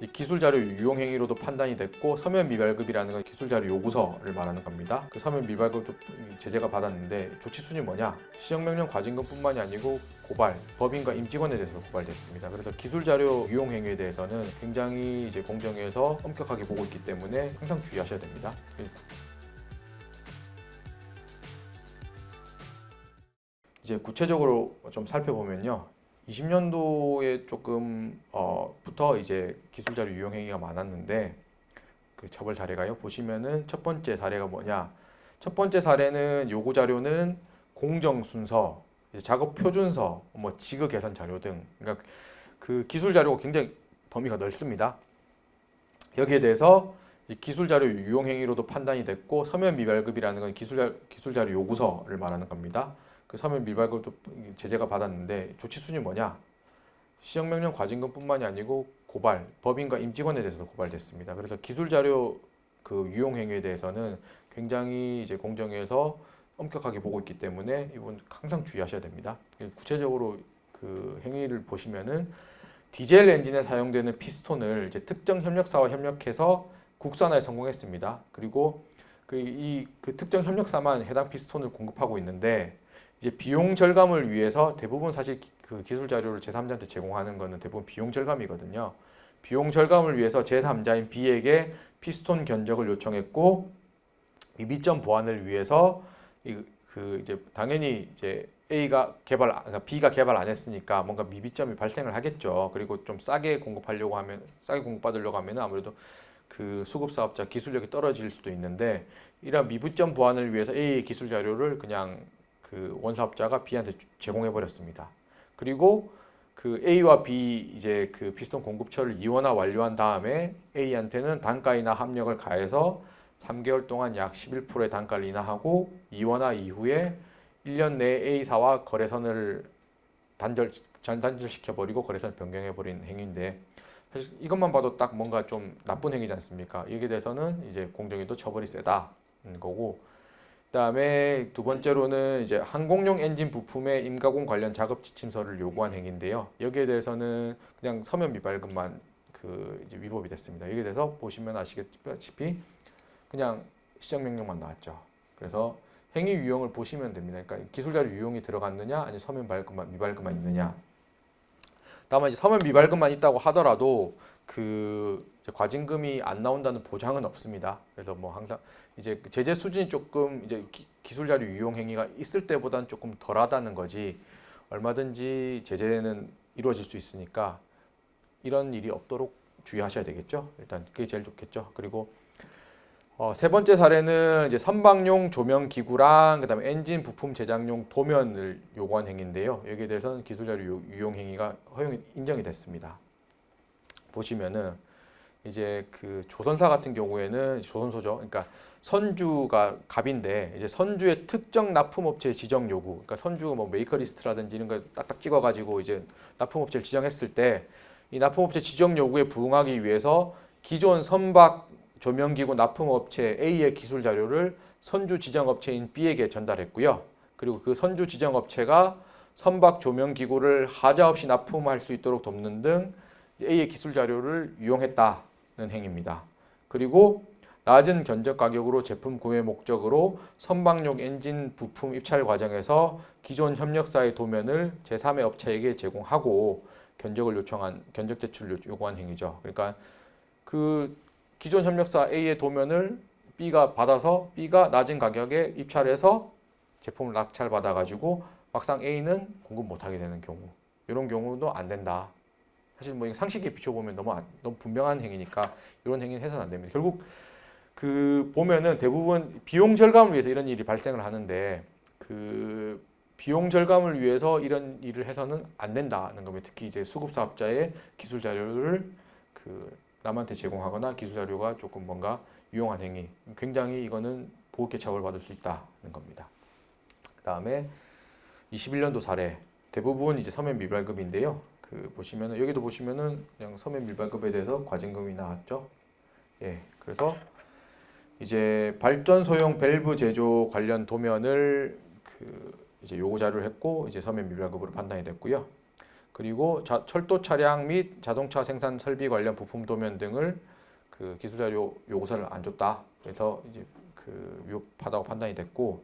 이 기술 자료 유용 행위로도 판단이 됐고, 서면 미발급이라는 건 기술 자료 요구서를 말하는 겁니다. 그 서면 미발급도 제재가 받았는데 조치 수준이 뭐냐? 시정명령 과징금뿐만이 아니고 고발, 법인과 임직원에 대해서 고발됐습니다. 그래서 기술 자료 유용 행위에 대해서는 굉장히 이제 공정위에서 엄격하게 보고 있기 때문에 항상 주의하셔야 됩니다. 이제 구체적으로 좀 살펴보면요. 20년도에 조금 부터 이제 기술 자료 유용 행위가 많았는데, 그 처벌 사례가요. 보시면은 첫 번째 사례가 뭐냐? 첫 번째 사례는 요구 자료는 공정 순서, 이제 작업 표준서, 뭐 지그 개선 자료 등, 그러니까 그 기술 자료가 굉장히 범위가 넓습니다. 여기에 대해서 기술 자료 유용 행위로도 판단이 됐고, 서면 미발급이라는 건 기술 자료 요구서를 말하는 겁니다. 그 서면 미발급도 제재가 받았는데 조치 수준이 뭐냐? 시정명령 과징금뿐만이 아니고 고발, 법인과 임직원에 대해서도 고발됐습니다. 그래서 기술 자료 그 유용 행위에 대해서는 굉장히 이제 공정위에서 엄격하게 보고 있기 때문에 이건 항상 주의하셔야 됩니다. 구체적으로 그 행위를 보시면은 디젤 엔진에 사용되는 피스톤을 이제 특정 협력사와 협력해서 국산화에 성공했습니다. 그리고 그 특정 협력사만 해당 피스톤을 공급하고 있는데, 이제 비용 절감을 위해서 대부분 사실 그 기술 자료를 제3자한테 제공하는 거는 대부분 비용 절감이거든요. 비용 절감을 위해서 제3자인 B에게 피스톤 견적을 요청했고, 미비점 보완을 위해서 이제 당연히 이제 그러니까 B가 개발 안 했으니까 뭔가 미비점이 발생을 하겠죠. 그리고 좀 싸게 공급받으려고 하면 아무래도 그 수급 사업자 기술력이 떨어질 수도 있는데, 이런 미비점 보완을 위해서 A의 기술 자료를 그냥 그 원사업자가 B한테 제공해 버렸습니다. 그리고 그 A와 B 이제 그 피스톤 공급처를 이원화 완료한 다음에 A한테는 단가인하 합력을 가해서 3개월 동안 약 11%의 단가를 인하하고, 이원화 이후에 1년 내에 A사와 거래선을 단절시켜 버리고 거래선을 변경해 버린 행위인데, 사실 이것만 봐도 딱 뭔가 좀 나쁜 행위지 않습니까? 여기에 대해서는 이제 공정위도 처벌이 세다는 거고, 그다음에 두 번째로는 이제 항공용 엔진 부품의 임가공 관련 작업 지침서를 요구한 행위인데요. 여기에 대해서는 그냥 서면 미발급만 그 이제 위법이 됐습니다. 여기에 대해서 보시면 아시겠다시피 그냥 시정명령만 나왔죠. 그래서 행위 유형을 보시면 됩니다. 그러니까 기술 자료 유형이 들어갔느냐, 아니면 서면 미발급만 있느냐. 다만 이제 서면 미발급만 있다고 하더라도 그 과징금이 안 나온다는 보장은 없습니다. 그래서 뭐 항상 이제 제재 수준이 조금 이제 기술 자료 유용 행위가 있을 때보다는 조금 덜하다는 거지, 얼마든지 제재는 이루어질 수 있으니까 이런 일이 없도록 주의하셔야 되겠죠. 일단 그게 제일 좋겠죠. 그리고 세 번째 사례는 이제 선박용 조명 기구랑 그다음에 엔진 부품 제작용 도면을 요구한 행위인데요. 여기에 대해서는 기술 자료 유용 행위가 인정이 됐습니다. 보시면은 이제 그 조선사 같은 경우에는 조선소죠. 그러니까 선주가 갑인데, 이제 선주의 특정 납품업체 지정 요구, 그러니까 선주가 뭐 메이커리스트라든지 이런 거 딱딱 찍어가지고 이제 납품업체를 지정했을 때, 이 납품업체 지정 요구에 부응하기 위해서 기존 선박 조명기구 납품업체 A의 기술 자료를 선주 지정업체인 B에게 전달했고요. 그리고 그 선주 지정업체가 선박 조명기구를 하자 없이 납품할 수 있도록 돕는 등 A의 기술 자료를 이용했다는 행위입니다. 그리고 낮은 견적 가격으로 제품 구매 목적으로 선박용 엔진 부품 입찰 과정에서 기존 협력사의 도면을 제3의 업체에게 제공하고 견적 제출을 요구한 행위죠. 그러니까 그 기존 협력사 A의 도면을 B가 받아서 B가 낮은 가격에 입찰해서 제품을 낙찰받아 가지고 막상 A는 공급 못하게 되는 경우, 이런 경우도 안 된다. 사실 뭐 상식에 비춰보면 너무 분명한 행위니까 이런 행위는 해서는 안 됩니다. 결국 그 보면은 대부분 비용 절감을 위해서 이런 일이 발생을 하는데, 그 비용 절감을 위해서 이런 일을 해서는 안 된다는 겁니다. 특히 이제 수급 사업자의 기술 자료를 그 남한테 제공하거나 기술 자료가 조금 뭔가 유용한 행위, 굉장히 이거는 보호죄 처벌받을 수 있다는 겁니다. 그다음에 21년도 사례, 대부분 이제 서면 미발급인데요. 그 보시면은 여기도 보시면은 그냥 서면 미발급에 대해서 과징금이 나왔죠. 예, 그래서 이제 발전소용 밸브 제조 관련 도면을 그 이제 요구 자료를 했고, 이제 서면 미발급으로 판단이 됐고요. 그리고 철도 차량 및 자동차 생산 설비 관련 부품 도면 등을 그 기술 자료 요구서를 안 줬다. 그래서 이제 그 위법하다고 판단이 됐고,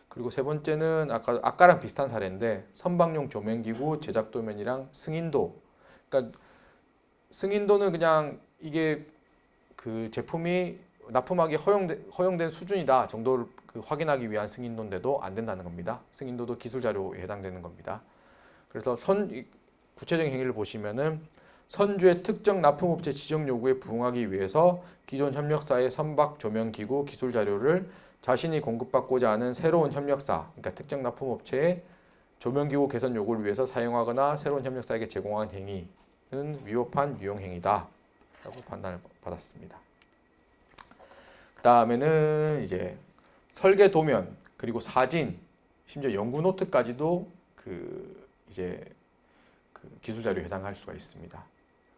그리고 세 번째는 아까랑 비슷한 사례인데 선박용 조명기구 제작 도면이랑 승인도. 그러니까 승인도는 그냥 이게 그 제품이 납품하기 허용된 수준이다 정도를 그 확인하기 위한 승인도인데도 안 된다는 겁니다. 승인도도 기술 자료에 해당되는 겁니다. 그래서 구체적인 행위를 보시면은 선주의 특정 납품업체 지정 요구에 부응하기 위해서 기존 협력사의 선박 조명기구 기술 자료를 자신이 공급받고자 하는 새로운 협력사, 그러니까 특정 납품업체의 조명기구 개선 요구를 위해서 사용하거나 새로운 협력사에게 제공한 행위는 위법한 유용행위다 라고 판단을 받았습니다. 그 다음에는 이제 설계 도면, 그리고 사진, 심지어 연구 노트까지도 그 기술 자료에 해당할 수가 있습니다.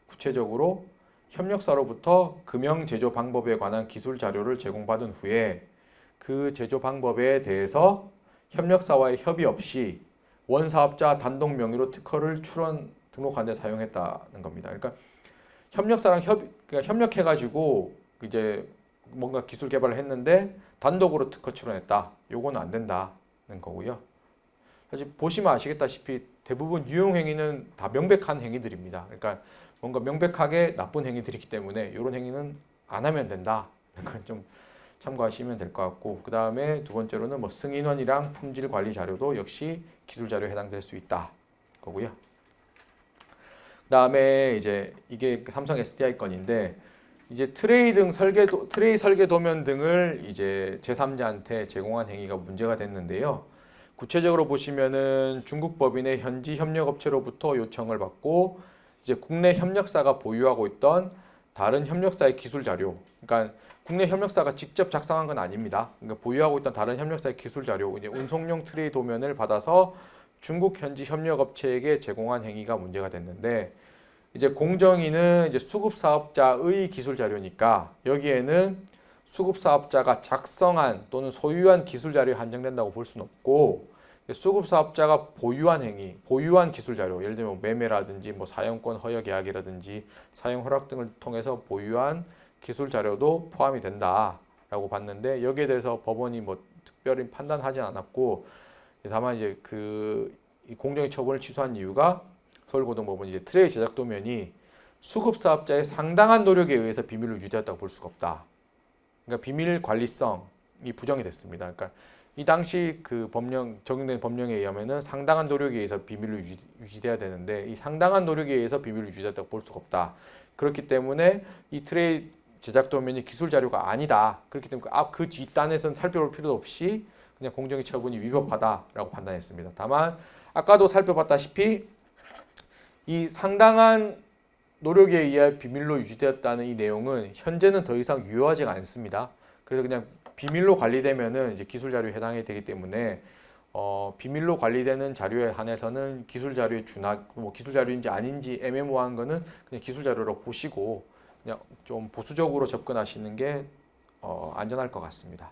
구체적으로 협력사로부터 금형 제조 방법에 관한 기술 자료를 제공받은 후에 그 제조 방법에 대해서 협력사와의 협의 없이 원사업자 단독 명의로 특허를 등록한 데 사용했다는 겁니다. 그러니까 협력사랑 협력해가지고 이제 뭔가 기술 개발을 했는데 단독으로 특허 출원했다. 요거는 안 된다는 거고요. 사실 보시면 아시겠다시피 대부분 유용행위는 다 명백한 행위들입니다. 그러니까 뭔가 명백하게 나쁜 행위들이기 때문에 이런 행위는 안 하면 된다. 좀 참고하시면 될 것 같고, 그 다음에 두 번째로는 뭐 승인원이랑 품질 관리 자료도 역시 기술 자료에 해당될 수 있다 거고요. 그 다음에 이제 이게 삼성 SDI 건인데 이제 트레이 설계 도면 등을 이제 제3자한테 제공한 행위가 문제가 됐는데요. 구체적으로 보시면은 중국 법인의 현지 협력업체로부터 요청을 받고 이제 국내 협력사가 보유하고 있던 다른 협력사의 기술 자료, 그러니까 국내 협력사가 직접 작성한 건 아닙니다. 그러니까 보유하고 있던 다른 협력사의 기술 자료, 이제 운송용 트레이 도면을 받아서 중국 현지 협력업체에게 제공한 행위가 문제가 됐는데, 이제 공정위는 이제 수급 사업자의 기술 자료니까 여기에는 수급 사업자가 작성한 또는 소유한 기술 자료에 한정된다고 볼 수는 없고, 수급 사업자가 보유한 기술 자료, 예를 들면 매매라든지 뭐 사용권 허여 계약이라든지 사용 허락 등을 통해서 보유한 기술 자료도 포함이 된다라고 봤는데, 여기에 대해서 법원이 뭐 특별히 판단하진 않았고, 다만 이제 이 공정위 처분을 취소한 이유가 서울고등법원이 이제 트레이 제작 도면이 수급 사업자의 상당한 노력에 의해서 비밀로 유지되었다고 볼 수가 없다. 그러니까 비밀 관리성이 부정이 됐습니다. 그러니까 이 당시 그 적용된 법령에 의하면은 상당한 노력에 의해서 비밀로 유지돼야 되는데, 이 상당한 노력에 의해서 비밀로 유지됐다고 볼 수가 없다. 그렇기 때문에 이 트레이 제작 도면이 기술 자료가 아니다. 그렇기 때문에 그 뒷단에서는 살펴볼 필요도 없이 그냥 공정위 처분이 위법하다라고 판단했습니다. 다만 아까도 살펴봤다시피 이 상당한 노력에 의해 비밀로 유지되었다는 이 내용은 현재는 더 이상 유효하지가 않습니다. 그래서 그냥 비밀로 관리되면은 이제 기술 자료에 해당이 되기 때문에 비밀로 관리되는 자료에 한해서는 기술 자료에 기술 자료인지 아닌지 애매모호한 거는 그냥 기술 자료로 보시고 그냥 좀 보수적으로 접근하시는 게 안전할 것 같습니다.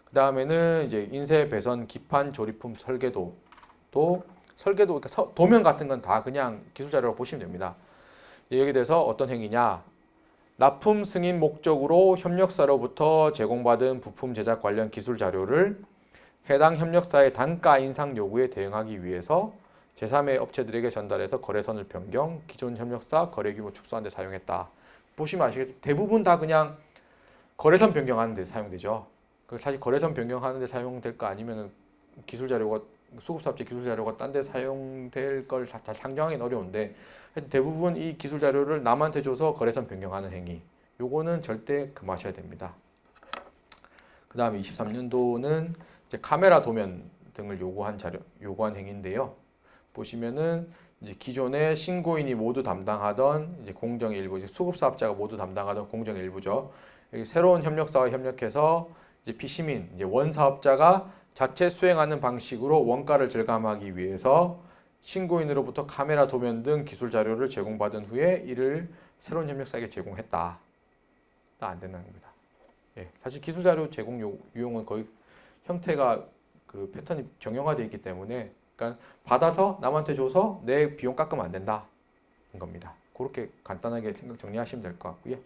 그 다음에는 이제 인쇄, 배선, 기판, 조립품 설계도, 그러니까 도면 같은 건 다 그냥 기술 자료로 보시면 됩니다. 여기에 대해서 어떤 행위냐? 납품 승인 목적으로 협력사로부터 제공받은 부품 제작 관련 기술 자료를 해당 협력사의 단가 인상 요구에 대응하기 위해서 제3의 업체들에게 전달해서 거래선을 변경, 기존 협력사 거래 규모 축소하는 데 사용했다. 보시면 아시겠지만 대부분 다 그냥 거래선 변경하는 데 사용되죠. 사실 거래선 변경하는 데 사용될 거 아니면 기술 자료가 수급사업체 기술 자료가 딴 데 사용될 걸 다 상정하기는 어려운데, 대부분 이 기술 자료를 남한테 줘서 거래선 변경하는 행위, 요거는 절대 금하셔야 됩니다. 그 다음에 23년도는 이제 카메라 도면 등을 요구한 행위인데요. 보시면은 이제 기존의 신고인이 모두 담당하던 이제 공정의 일부, 이제 수급사업자가 모두 담당하던 공정의 일부죠. 여기 새로운 협력사와 협력해서 이제 피시민, 이제 원사업자가 자체 수행하는 방식으로 원가를 절감하기 위해서 신고인으로부터 카메라 도면 등 기술 자료를 제공받은 후에 이를 새로운 협력사에게 제공했다. 안 된다는 겁니다. 예, 사실 기술 자료 제공 유형은 거의 형태가 그 패턴이 정형화되어 있기 때문에 그러니까 받아서 남한테 줘서 내 비용 깎으면 안 된다는 겁니다. 그렇게 간단하게 생각 정리하시면 될 것 같고요.